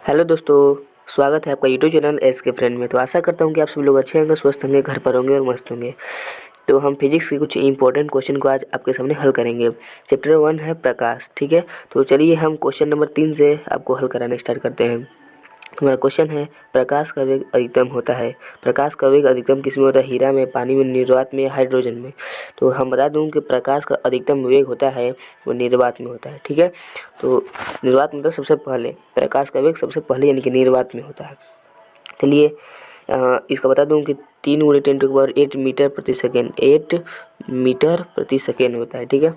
Hello दोस्तों, स्वागत है आपका यूट्यूब चैनल एस के फ्रेंड में। तो आशा करता हूँ कि आप सभी लोग अच्छे होंगे, स्वस्थ होंगे, घर पर होंगे और मस्त होंगे। तो हम फिजिक्स के कुछ इंपॉर्टेंट क्वेश्चन को आज आपके सामने हल करेंगे। चैप्टर 1 है प्रकाश, ठीक है। तो चलिए हम क्वेश्चन नंबर 3 से आपको हल कराना स्टार्ट करते हैं। हमारा क्वेश्चन है, प्रकाश का वेग अधिकतम होता है। प्रकाश का वेग अधिकतम किसमें होता है? हीरा में, पानी में, निर्वात में, हाइड्रोजन में। तो हम बता दूं कि प्रकाश का अधिकतम वेग होता है वो निर्वात में होता है, ठीक है। तो निर्वात में तो सबसे पहले प्रकाश का वेग सबसे पहले यानी कि निर्वात में होता है। चलिए इसका बता दूं कि 3 × 10⁸ मीटर प्रति सेकेंड, 8 मीटर प्रति सेकेंड होता है, ठीक है,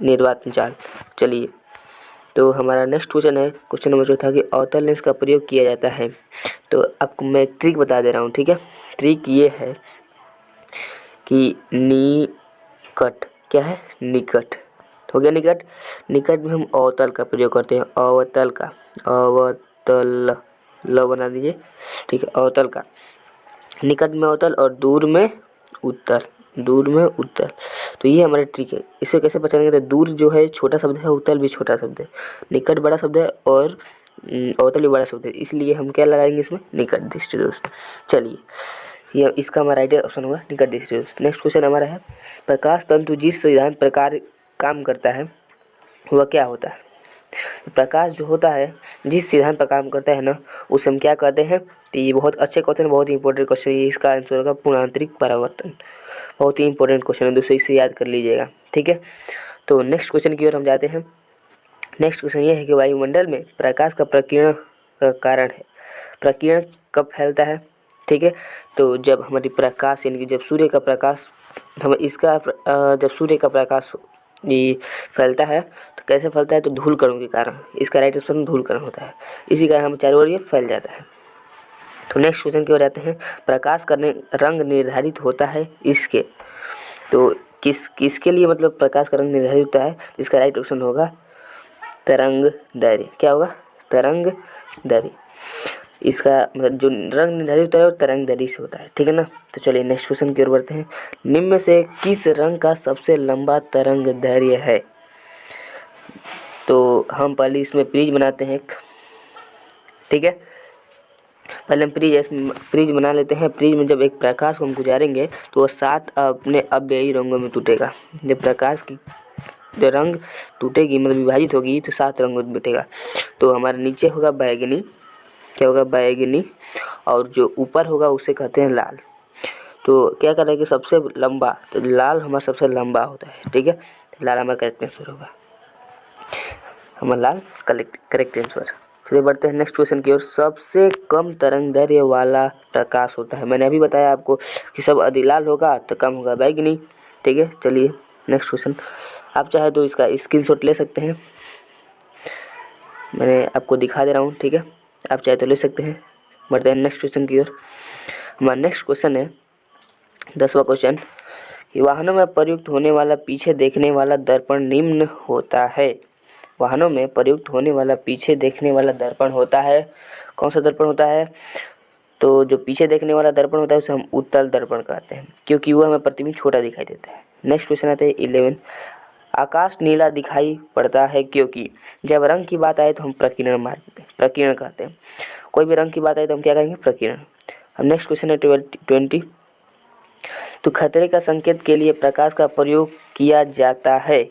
निर्वात में चाल। चलिए तो हमारा नेक्स्ट क्वेश्चन है, क्वेश्चन नंबर 4 था कि अवतल लेंस का प्रयोग किया जाता है। तो आपको मैं ट्रिक बता दे रहा हूँ, ठीक है। ट्रिक ये है कि निकट, क्या है? निकट हो गया। निकट, निकट में हम अवतल का प्रयोग करते हैं। अवतल का, अवतल ल बना दीजिए, ठीक है। अवतल का, निकट में अवतल और दूर में उत्तल, दूर में उत्तल। तो ये हमारा ट्रिक है। इसे कैसे पहचानेंगे? तो दूर जो है छोटा शब्द है, उत्तल भी छोटा शब्द है, निकट बड़ा शब्द है और अवतल भी बड़ा शब्द है, इसलिए हम क्या लगाएंगे इसमें? निकट दृष्टि दोस्त। चलिए ये इसका हमारा राइट ऑप्शन होगा निकट दृष्टि दोस्त। नेक्स्ट क्वेश्चन हमारा है, प्रकाश तंतु जिस सिद्धांत प्रकार काम करता है वह क्या होता है? प्रकाश जो होता है जिस सिद्धांत पर काम करता है ना, उसे हम क्या कहते हैं? तो ये बहुत अच्छे क्वेश्चन, बहुत ही इंपॉर्टेंट क्वेश्चन है। इसका आंसर होगा पूर्णांतरिक परावर्तन। बहुत ही इंपॉर्टेंट क्वेश्चन है दोस्तों, इसे याद कर लीजिएगा, ठीक है। तो नेक्स्ट क्वेश्चन की ओर हम जाते हैं। नेक्स्ट क्वेश्चन ये है कि वायुमंडल में प्रकाश का प्रकीर्णन का कारण है। प्रकीर्णन कब फैलता है? ठीक है, तो जब हमारी प्रकाश यानी कि जब सूर्य का प्रकाश हम इसका जब सूर्य का प्रकाश ये फैलता है तो कैसे फैलता है? तो धूल कणों के कारण। इसका राइट आंसर धूल कण होता है, इसी कारण हम चारों ओर ये फैल जाता है। तो नेक्स्ट क्वेश्चन की ओर जाते हैं, प्रकाश का रंग निर्धारित होता है इसके। तो किसके लिए मतलब प्रकाश का रंग निर्धारित होता है? इसका राइट ऑप्शन होगा तरंग दैर्घ्य। क्या होगा? तरंग दैर्घ्य। इसका मतलब जो रंग निर्धारित होता है वो तरंग दैर्घ्य से होता है, ठीक है ना। तो चलिए नेक्स्ट क्वेश्चन की ओर बढ़ते हैं। निम्न में से किस रंग का सबसे लंबा तरंग दैर्घ्य है? तो हम पहले इसमें प्रिज बनाते हैं, ठीक है। पहले हम प्रिज बना लेते हैं। प्रिज में जब एक प्रकाश को हम गुजारेंगे तो वह 7 अपने अव्ययी रंगों में टूटेगा। जब प्रकाश की जो रंग टूटेगी मतलब विभाजित होगी तो 7 रंगों में टूटेगा। तो हमारे नीचे होगा बैगनी, क्या होगा? बैगनी। और जो ऊपर होगा उसे कहते हैं लाल। तो क्या कर रहे हैं कि सबसे लंबा, तो लाल हमारा सबसे लंबा होता है, ठीक है। लाल हमारा करेक्ट आंसर होगा, हमारा लाल करेक्ट आंसर। चलिए बढ़ते हैं नेक्स्ट क्वेश्चन की ओर। सबसे कम तरंग दैर्घ्य वाला प्रकाश होता है। मैंने अभी बताया आपको कि सब अधिक लाल होगा तो कम होगा बैगनी, ठीक है। चलिए नेक्स्ट क्वेश्चन, आप चाहे तो इसका स्क्रीनशॉट ले सकते हैं, मैंने आपको दिखा दे रहा हूँ, ठीक है। आप चाहे तो ले सकते हैं। बढ़ते हैं नेक्स्ट क्वेश्चन की ओर। हमारा नेक्स्ट क्वेश्चन है 10वां क्वेश्चन कि वाहनों में प्रयुक्त होने वाला पीछे देखने वाला दर्पण निम्न होता है। वाहनों में प्रयुक्त होने वाला पीछे देखने वाला दर्पण होता है, कौन सा दर्पण होता है? तो जो पीछे देखने वाला दर्पण होता है उसे हम उत्तल दर्पण कहते हैं, क्योंकि वो हमें प्रतिबिंब छोटा दिखाई देता है। नेक्स्ट क्वेश्चन आता है 11, आकाश नीला दिखाई पड़ता है क्योंकि। जब रंग की बात आए तो हम प्रकीर्णन मारते हैं, प्रकीर्णन कहते हैं। कोई भी रंग की बात आए तो हम क्या कहेंगे? प्रकीर्णन। अब नेक्स्ट क्वेश्चन है 20, तो खतरे का संकेत के लिए प्रकाश का प्रयोग किया जाता है।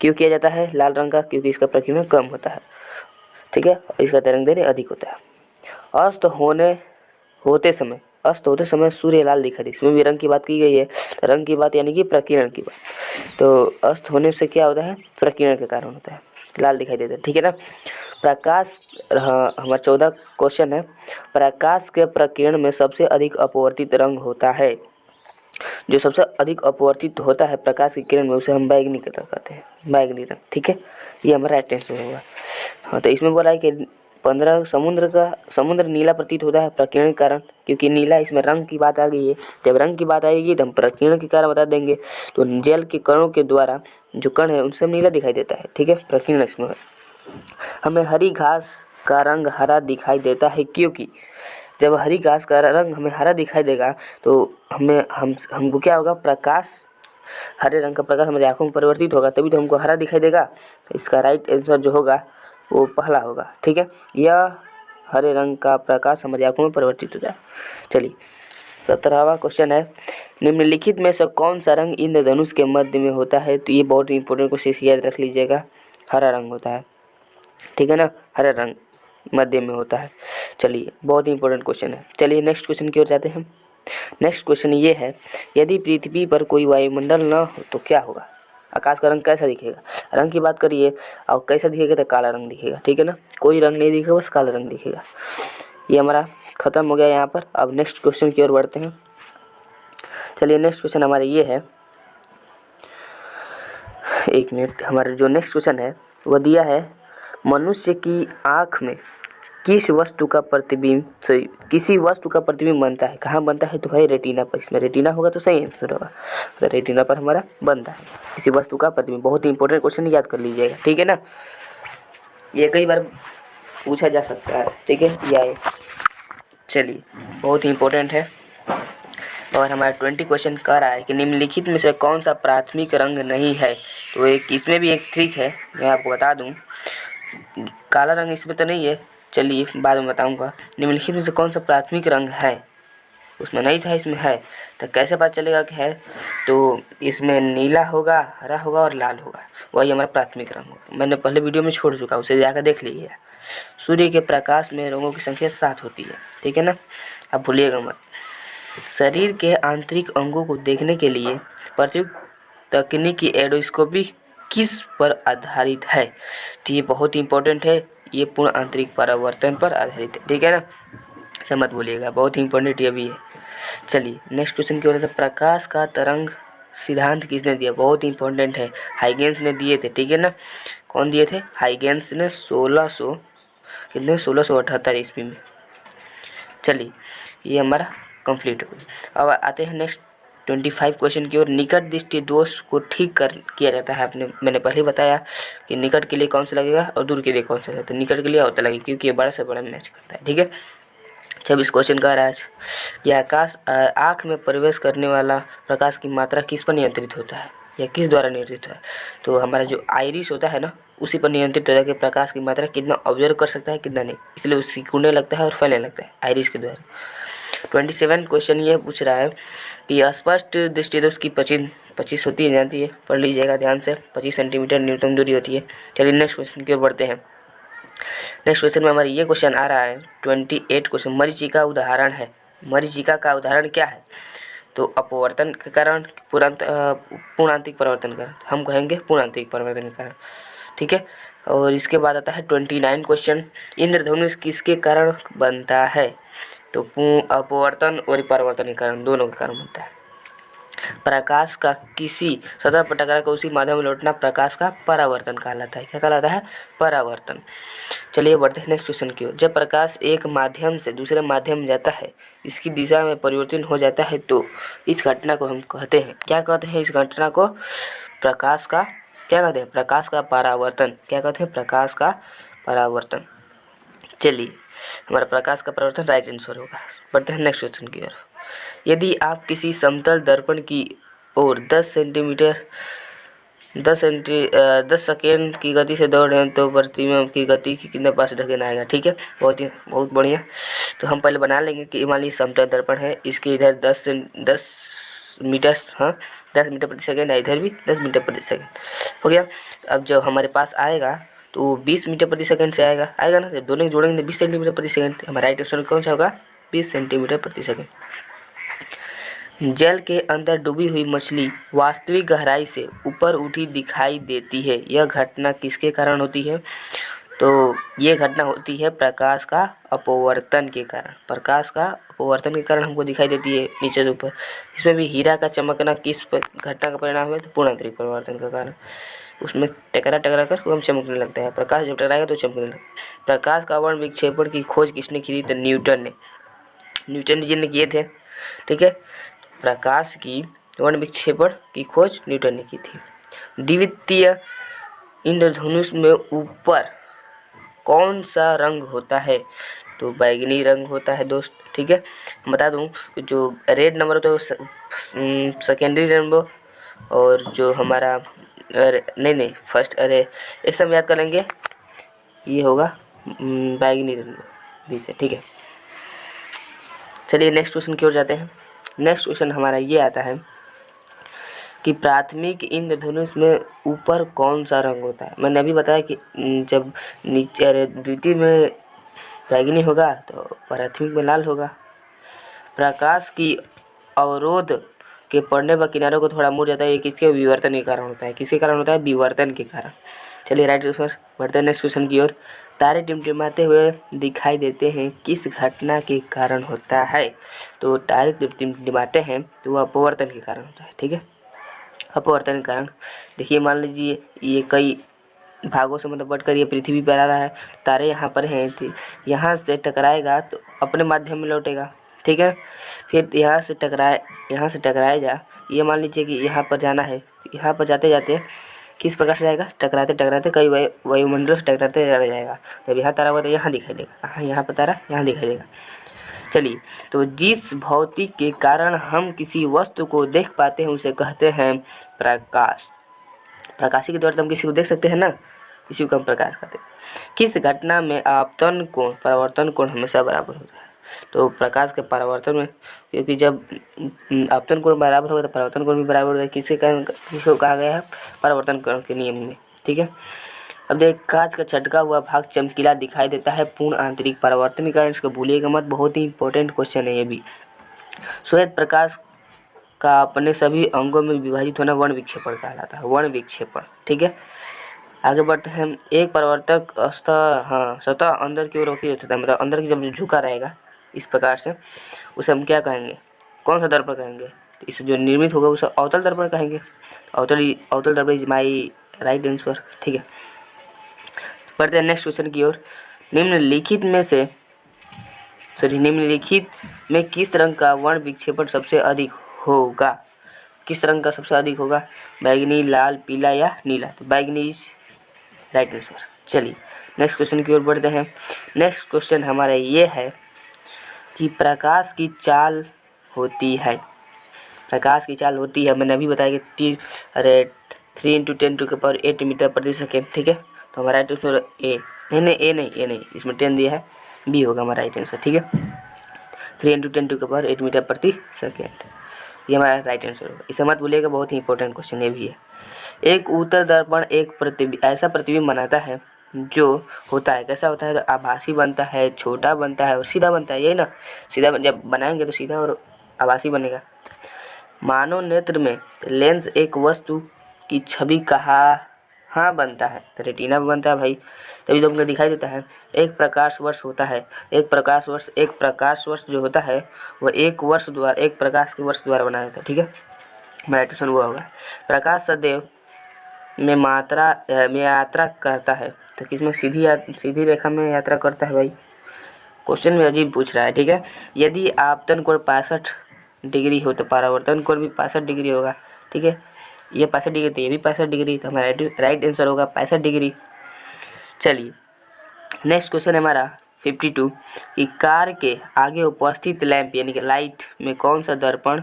क्यों किया जाता है लाल रंग का? क्योंकि इसका प्रकीर्णन कम होता है, ठीक है, और इसका तरंग दैर्घ्य अधिक होता है। अस्त होते समय सूर्य लाल दिखाई दे, इसमें भी रंग की बात की गई है। रंग की बात यानी कि प्रकीर्णन की बात। तो अस्त होने से क्या होता है? प्रकीर्णन के कारण होता है, लाल दिखाई देता है, ठीक है ना। प्रकाश, हाँ हमारा 14 क्वेश्चन है, प्रकाश के प्रकीर्णन में सबसे अधिक अपवर्तित रंग होता है। जो सबसे अधिक अपवर्तित होता है प्रकाश की किरण में उसे हम बैगनी कलर कहते हैं, बैगनी रंग, ठीक है। ये हमारा राइट आंसर होगा। हाँ तो इसमें बोला है कि 15 समुद्र नीला प्रतीत होता है प्रकीर्णन के कारण, क्योंकि नीला इसमें रंग की बात आ गई है। जब रंग की बात आएगी तो हम प्रकीर्णन के कारण बता देंगे। तो जल के कणों के द्वारा जो कण है उनसे नीला दिखाई देता है, ठीक है, प्रकीर्णन इसमें। हमें हरी घास का रंग हरा दिखाई देता है क्योंकि जब हरी घास का रंग हमें हरा दिखाई देगा तो हमको क्या होगा? प्रकाश, हरे रंग का प्रकाश हमारी आंखों में परिवर्तित होगा, तभी तो हमको हरा दिखाई देगा। तो इसका राइट आंसर जो होगा वो पहला होगा, ठीक है। यह हरे रंग का प्रकाश हमारी आंखों में परिवर्तित होता है। चलिए 17वां क्वेश्चन है, निम्नलिखित में से कौन सा रंग इंद्रधनुष के मध्य में होता है? तो ये बहुत इंपॉर्टेंट क्वेश्चन, याद रख लीजिएगा, हरा रंग होता है, ठीक है ना, हरा रंग मध्य में होता है। चलिए बहुत इंपॉर्टेंट क्वेश्चन है। चलिए नेक्स्ट क्वेश्चन की ओर जाते हैं। नेक्स्ट क्वेश्चन ये है, यदि पृथ्वी पर कोई वायुमंडल न हो तो क्या होगा? आकाश का रंग कैसा दिखेगा? रंग की बात करिए, और कैसा दिखेगा? तो काला रंग दिखेगा, ठीक है ना, कोई रंग नहीं दिखेगा, बस काला रंग दिखेगा। ये हमारा खत्म हो गया यहाँ पर। अब नेक्स्ट क्वेश्चन की ओर बढ़ते हैं। चलिए नेक्स्ट क्वेश्चन हमारा ये है, एक मिनट, हमारा जो नेक्स्ट क्वेश्चन है वह दिया है, मनुष्य की आँख में किस वस्तु का प्रतिबिंब, किसी वस्तु का प्रतिबिंब बनता है? कहाँ बनता है? तो भाई रेटिना पर। इसमें रेटिना होगा तो सही आंसर होगा, तो रेटिना पर हमारा बनता है किसी वस्तु का प्रतिबिंब। बहुत ही इंपॉर्टेंट क्वेश्चन, याद कर लीजिएगा, ठीक है ना, ये कई बार पूछा जा सकता है, ठीक है, या चलिए बहुत ही इंपॉर्टेंट है। और हमारा 20 क्वेश्चन कह रहा है कि निम्नलिखित में से कौन सा प्राथमिक रंग नहीं है? तो एक इसमें भी एक ट्रिक है, मैं आपको बता दूं, काला रंग इसमें तो नहीं है, चलिए बाद में बताऊंगा। निम्नलिखित में से कौन सा प्राथमिक रंग है? उसमें नहीं था, इसमें है, तो कैसे पता चलेगा कि है? तो इसमें नीला होगा, हरा होगा और लाल होगा, वही हमारा प्राथमिक रंग होगा। मैंने पहले वीडियो में छोड़ चुका, उसे जाकर देख लीजिए। सूर्य के प्रकाश में रंगों की संख्या 7 होती है, ठीक है ना, अब भूलिएगा मत। शरीर के आंतरिक अंगों को देखने के लिए प्रयुक्त तकनीकी एंडोस्कोपी किस पर आधारित है? तो ये बहुत ही इंपॉर्टेंट है, ये पूर्ण आंतरिक परावर्तन पर आधारित है, ठीक है ना, ऐसा मत भूलिएगा, बहुत ही इंपॉर्टेंट ये भी है। चलिए नेक्स्ट क्वेश्चन की ओर से, प्रकाश का तरंग सिद्धांत किसने दिया? बहुत ही इंपॉर्टेंट है, हाइगेंस ने दिए थे, ठीक है ना, कौन दिए थे? हाइगेंस ने 1678 ईस्वी में। चलिए ये हमारा कंप्लीट हो गया। अब आते हैं नेक्स्ट 25 क्वेश्चन की ओर। निकट दृष्टि दोष को ठीक किया जाता है, मैंने पहले बताया कि निकट के लिए कौन सा लगेगा और दूर के लिए कौन सा लगेगा। तो निकट के लिए होता लगेगा क्योंकि ये बड़ा से बड़ा मैच करता है, ठीक है। 26 क्वेश्चन का राज, यह आकाश आँख में प्रवेश करने वाला प्रकाश की मात्रा किस पर नियंत्रित होता है या किस द्वारा नियंत्रित होता है? तो हमारा जो आइरिस होता है ना, उसी पर नियंत्रित होता है कि प्रकाश की मात्रा कितना ऑब्जर्व कर सकता है, कितना नहीं, इसलिए उसकी सिकुड़ने लगता है और फैलने लगता है आइरिस के द्वारा। 27 क्वेश्चन ये पूछ रहा है कि स्पष्ट दृष्टिदोष की 25 होती है, जानती है, पढ़ लीजिएगा ध्यान से, 25 सेंटीमीटर न्यूनतम दूरी होती है। चलिए नेक्स्ट क्वेश्चन की ओर बढ़ते हैं। नेक्स्ट क्वेश्चन में हमारा ये क्वेश्चन आ रहा है 28 क्वेश्चन, मरीचिका उदाहरण है। मरीचिका का उदाहरण क्या है? तो अपवर्तन के कारण, पूर्णांतिक परिवर्तन का, हम कहेंगे पूर्णांतिक परिवर्तन के कारण, ठीक है। और इसके बाद आता है 29 क्वेश्चन, इंद्रधनुष किसके कारण बनता है? तो अपवर्तन और परावर्तन के कारण, दोनों के कारण बनता है। प्रकाश का किसी सतह पर टकरा उसी माध्यम में लौटना प्रकाश का परावर्तन कहलाता है। क्या कहलाता है? परावर्तन। चलिए बढ़ते हैं नेक्स्ट क्वेश्चन की ओर। जब प्रकाश एक माध्यम से दूसरे माध्यम में जाता है, इसकी दिशा में परिवर्तन हो जाता है, तो इस घटना को हम कहते हैं, क्या कहते हैं? इस घटना को प्रकाश का क्या कहते हैं? प्रकाश का परावर्तन। क्या कहते हैं? प्रकाश का परावर्तन। चलिए हमारा प्रकाश का परावर्तन राइट आंसर होगा। बढ़ते हैं नेक्स्ट क्वेश्चन की ओर। यदि आप किसी समतल दर्पण की ओर 10 सेकेंड की गति से दौड़ रहे हैं तो प्रतिबिंब की गति की कितने पास ढकेना आएगा? ठीक है, बहुत बढ़िया। तो हम पहले बना लेंगे कि मान लीजिए समतल दर्पण है, इसके इधर 10 मीटर, हाँ 10 मीटर प्रति सेकेंड है, इधर भी 10 मीटर प्रति सेकेंड हो गया। अब जब हमारे पास आएगा तो वो 20 मीटर प्रति सेकेंड से आएगा ना, जब दोनों जोड़ेंगे 20 सेंटीमीटर प्रति सेकेंड। हमारा राइट आंसर कौन सा होगा? 20 सेंटीमीटर प्रति सेकेंड। जल के अंदर डूबी हुई मछली वास्तविक गहराई से ऊपर उठी दिखाई देती है, यह घटना किसके कारण होती है? तो ये घटना होती है प्रकाश का अपवर्तन के कारण। प्रकाश का अपवर्तन के कारण हमको दिखाई देती है नीचे से ऊपर। इसमें भी हीरा का चमकना किस घटना का परिणाम है? तो पूर्णांतरिक परिवर्तन का कारण। उसमें टकरा कर वो हम चमकने लगता है, प्रकाश जब टकराएगा तो चमकने लगता है। प्रकाश का वर्ण विक्षेपण की खोज किसने की थी? तो न्यूटन जी ने किए थे, ठीक है। प्रकाश की वर्ण विक्षेपण की खोज न्यूटन ने की थी। द्वितीय इंद्रधनुष में ऊपर कौन सा रंग होता है? तो बैगनी रंग होता है दोस्त, ठीक है। बता दूं जो रेड नंबर होता है वो सेकेंडरी रेनबो, और जो हमारा नहीं फर्स्ट, अरे एक समय याद कर लेंगे, ये होगा बैगनी रंग बी से। ठीक है, चलिए नेक्स्ट क्वेश्चन की ओर जाते हैं। नेक्स्ट क्वेश्चन हमारा ये आता है कि प्राथमिक इंद्रधनुष में ऊपर कौन सा रंग होता है। मैंने अभी बताया कि जब नीचे द्वितीय में बैगनी होगा तो प्राथमिक में लाल होगा। प्रकाश की अवरोध के पड़ने पर किनारों को थोड़ा मुड़ जाता है, ये किसके विवर्तन के कारण होता है? किसके कारण होता है? विवर्तन के कारण। चलिए राइट आंसर बढ़ते हैं नेक्स्ट क्वेश्चन की ओर। तारे टिमटिमाते हुए दिखाई देते हैं, किस घटना के कारण होता है? तो तारे जब टिमटिमाते हैं तो वह अपवर्तन के कारण होता है। ठीक है, अपवर्तन के कारण। देखिए मान लीजिए ये कई भागों से मतलब बढ़कर ये पृथ्वी पर आ रहा है, तारे यहाँ पर हैं, यहाँ से टकराएगा तो अपने माध्यम में लौटेगा। ठीक है, फिर यहाँ से टकराएगा, ये मान लीजिए कि यहाँ पर जाना है, यहाँ पर जाते जाते किस प्रकार से जाएगा? टकराते टकराते कई वायुमंडल से टकराते चला जाएगा। जब यहाँ तारा हुआ तो यहाँ दिखाई देगा, यहाँ पर तारा यहाँ दिखाई देगा। चलिए, तो जिस भौतिक के कारण हम किसी वस्तु को देख पाते हैं उसे कहते हैं प्रकाश। प्रकाशी के द्वारा तो हम किसी को देख सकते हैं ना, इसी को हम प्रकाश कहते हैं। किस घटना में आपतन कोण परावर्तन कोण हमेशा बराबर होता है? तो प्रकाश के परावर्तन में, क्योंकि जब आपतन कोण बराबर होगा तो परावर्तन कोण भी बराबर होगा। किसके कारण किसको कहा गया है? परावर्तन कोण के नियम में। ठीक है, अब देख, कांच का चटका हुआ भाग चमकीला दिखाई देता है, पूर्ण आंतरिक परावर्तन के कारण। इसको भूलिएगा मत, बहुत ही इंपॉर्टेंट क्वेश्चन है ये भी। श्वेत प्रकाश का अपने सभी अंगों में विभाजित होना वर्ण विक्षेपण कहलाता है, वर्ण विक्षेपण। ठीक है, आगे बढ़ते हैं। एक परावर्तक सतह अंदर की ओर होती रहता है, मतलब अंदर की जब झुका रहेगा इस प्रकार से, उसे हम क्या कहेंगे? कौन सा दर्पण कहेंगे? तो इसे जो निर्मित होगा उसे अवतल दर्पण कहेंगे। अवतल दर्पण इज माई राइट आंसर। ठीक है, बढ़ते हैं नेक्स्ट क्वेश्चन की ओर। निम्नलिखित में किस रंग का वर्ण विक्षेपण सबसे अधिक होगा? किस रंग का सबसे अधिक होगा? बैगनी, लाल, पीला या नीला? तो बैगनी इज राइट आंसर। चलिए नेक्स्ट क्वेश्चन की ओर बढ़ते हैं। नेक्स्ट क्वेश्चन हमारा ये है कि प्रकाश की चाल होती है। प्रकाश की चाल होती है, मैंने अभी बताया कि 3 × 10⁸ मीटर प्रति सेकेंड। ठीक है, तो हमारा राइट आंसर ए नहीं, इसमें 10 दिया है, बी होगा हमारा राइट आंसर। ठीक है, 3 × 10⁸ मीटर प्रति सेकेंड, ये हमारा राइट आंसर होगा। इसे मत भूलिएगा, बहुत ही इंपॉर्टेंट क्वेश्चन ये भी है। एक उत्तल दर्पण एक ऐसा प्रतिबिंब बनाता है जो होता है, कैसा होता है? तो आभासी बनता है, छोटा बनता है और सीधा बनता है। यही ना, सीधा जब बनाएंगे तो सीधा और आभासी बनेगा। मानव नेत्र में लेंस एक वस्तु की छवि कहाँ बनता है? तो रेटिना में बनता है भाई, तभी तो हमको दिखाई देता है। एक प्रकाश वर्ष होता है, एक प्रकाश वर्ष जो होता है वह एक प्रकाश के वर्ष द्वारा बनाया जाता है। ठीक है, राइट आंसर वो होगा। प्रकाश सदैव में यात्रा करता है, तो किसमें? सीधी रेखा में यात्रा करता है भाई। क्वेश्चन में अजीब पूछ रहा है। ठीक है, यदि आपतन कोण 65 डिग्री हो तो परावर्तन कोण भी 65 डिग्री होगा। ठीक है, ये 65 डिग्री तो ये भी 65 डिग्री, तो हमारा राइट आंसर होगा 65 डिग्री। चलिए नेक्स्ट क्वेश्चन है हमारा 52 कि कार के आगे उपस्थित लैंप यानी कि लाइट में कौन सा दर्पण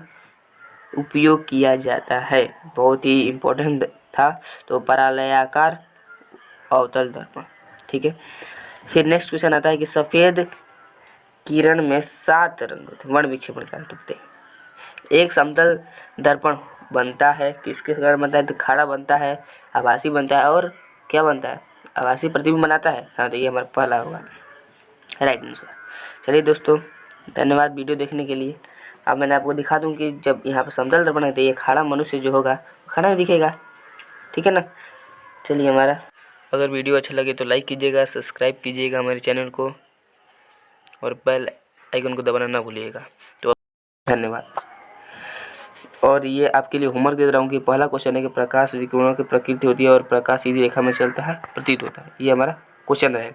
उपयोग किया जाता है? बहुत ही इम्पोर्टेंट था, तो परालयाकार अवतल दर्पण। ठीक है, फिर नेक्स्ट क्वेश्चन आता है कि सफ़ेद किरण में 7 रंग होते हैं, वर्ण विक्षेपण कारण टूटते हैं। एक समतल दर्पण बनता है, किसके कारण बनता है? तो खड़ा बनता है, आभासी बनता है और क्या बनता है? आभासी प्रतिबिंब बनाता है। हाँ, तो ये हमारा पहला होगा राइट आंसर। चलिए दोस्तों, धन्यवाद वीडियो देखने के लिए। अब मैंने आपको दिखा दूं कि जब यहाँ पर समतल दर्पण है तो ये खड़ा मनुष्य जो होगा खड़ा ही दिखेगा। ठीक है ना, चलिए हमारा, अगर वीडियो अच्छा लगे तो लाइक कीजिएगा, सब्सक्राइब कीजिएगा हमारे चैनल को और बेल आइकन को दबाना ना भूलिएगा। तो धन्यवाद। और ये आपके लिए होमवर्क दे रहा हूँ कि पहला क्वेश्चन है कि प्रकाश विकिरणों की प्रकृति होती है और प्रकाश सीधी रेखा में चलता है, प्रतीत होता है। ये हमारा क्वेश्चन रहेगा।